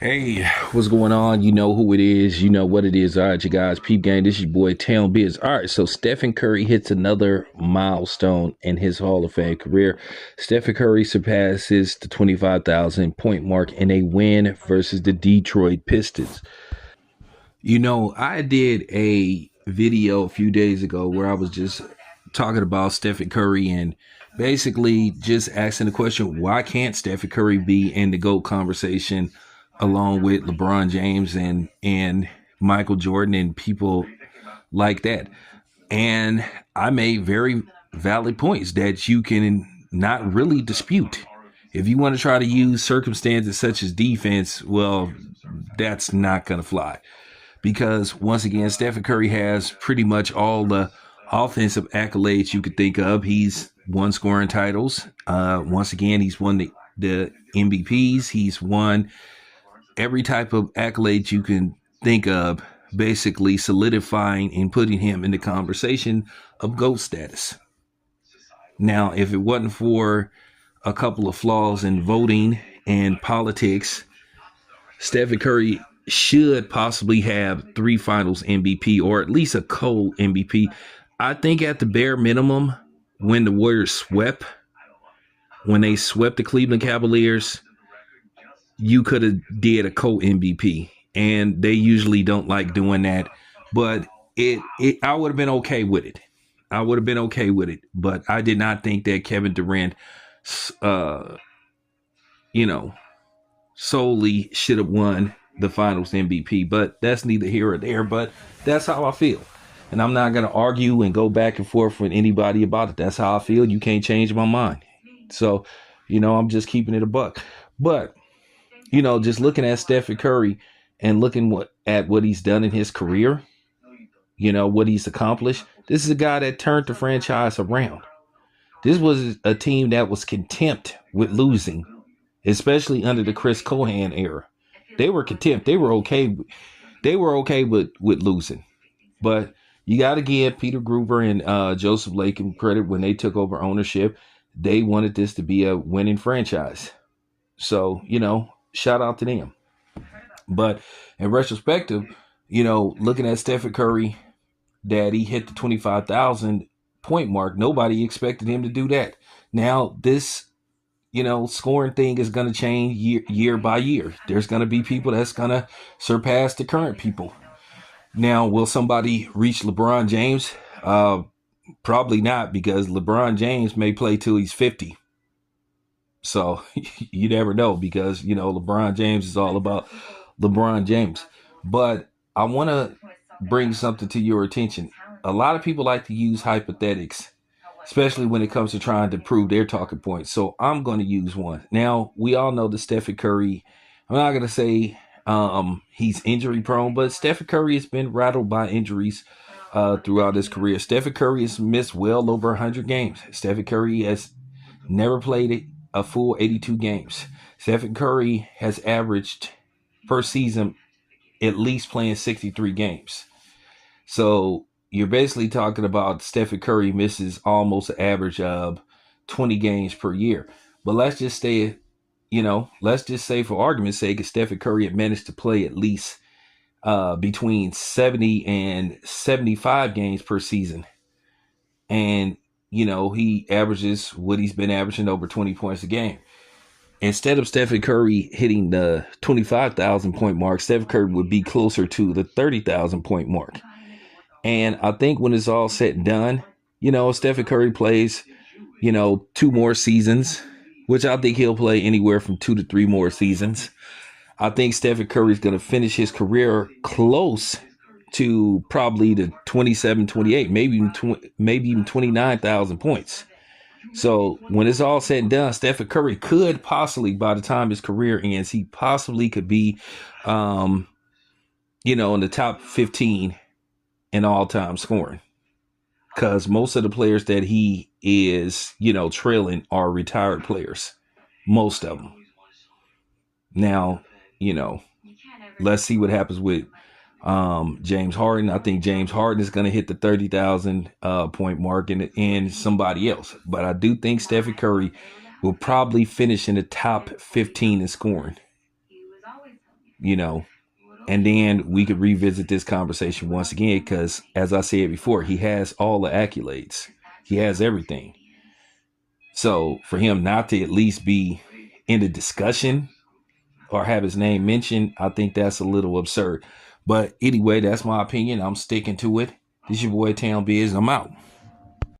Hey, what's going on? You know who it is. You know what it is. All right, you guys. Peep gang. This is your boy Town Biz. All right, so Stephen Curry hits another milestone in his Hall of Fame career. Stephen Curry surpasses the 25,000 point mark in a win versus the Detroit Pistons. I did a video a few days ago where I was just talking about Stephen Curry and basically just asking the question, why can't Stephen Curry be in the GOAT conversation along with LeBron James and Michael Jordan and people like that? And I made very valid points that you can not really dispute. If you want to try to use circumstances such as defense, well, that's not going to fly because once again, Stephen Curry has pretty much all the offensive accolades you could think of. He's won scoring titles. Once again, he's won the MVPs. He's won every type of accolade you can think of, basically solidifying and putting him in the conversation of GOAT status. Now, if it wasn't for a couple of flaws in voting and politics, Stephen Curry should possibly have three finals MVP or at least a co MVP. I think at the bare minimum, when the Warriors when they swept the Cleveland Cavaliers, you could have did a co MVP. And they usually don't like doing that. But it I would have been okay with it. I would have been okay with it. But I did not think that Kevin Durant uh, you know, solely should have won the finals MVP, but that's neither here or there. But that's how I feel. And I'm not going to argue and go back and forth with anybody about it. That's how I feel. You can't change my mind. So, I'm just keeping it a buck. But, just looking at Stephen Curry and looking at what he's done in his career, what he's accomplished. This is a guy that turned the franchise around. This was a team that was content with losing, especially under the Chris Cohan era. They were content. They were okay. They were okay with losing. But you got to give Peter Gruber and Joseph Latham credit when they took over ownership. They wanted this to be a winning franchise. So, shout out to them. But in retrospective, looking at Stephen Curry, that he hit the 25,000 point mark, nobody expected him to do that. Now, this scoring thing is going to change year by year. There's going to be people that's going to surpass the current people. Now, will somebody reach LeBron James? Probably not, because LeBron James may play till he's 50. So you never know, because, LeBron James is all about LeBron James. But I want to bring something to your attention. A lot of people like to use hypothetics, especially when it comes to trying to prove their talking points. So I'm going to use one. Now, we all know that Stephen Curry, I'm not going to say he's injury prone, but Stephen Curry has been rattled by injuries throughout his career. Stephen Curry has missed well over 100 games. Stephen Curry has never played a full 82 games. Stephen Curry has averaged per season at least playing 63 games. So you're basically talking about Stephen Curry misses almost an average of 20 games per year. But let's just say for argument's sake, if Stephen Curry had managed to play at least between 70 and 75 games per season. And, he averages what he's been averaging, over 20 points a game. Instead of Stephen Curry hitting the 25,000 point mark, Stephen Curry would be closer to the 30,000 point mark. And I think when it's all said and done, Stephen Curry plays, two more seasons, which I think he'll play anywhere from 2 to 3 more seasons. I think Stephen Curry is going to finish his career close to probably the 27, 28, maybe even 29,000 points. So when it's all said and done, Stephen Curry could possibly, by the time his career ends, he possibly could be, in the top 15 in all-time scoring, because most of the players that he is, trailing are retired players, most of them. Now, let's see what happens with James Harden. I think James Harden is going to hit the 30,000 point mark and somebody else. But I do think Stephen Curry will probably finish in the top 15 in scoring. you know, and then we could revisit this conversation once again because, as I said before, he has all the accolades, he has everything. So for him not to at least be in the discussion or have his name mentioned, I think that's a little absurd. But anyway, that's my opinion. I'm sticking to it. This is your boy Town Biz, and I'm out.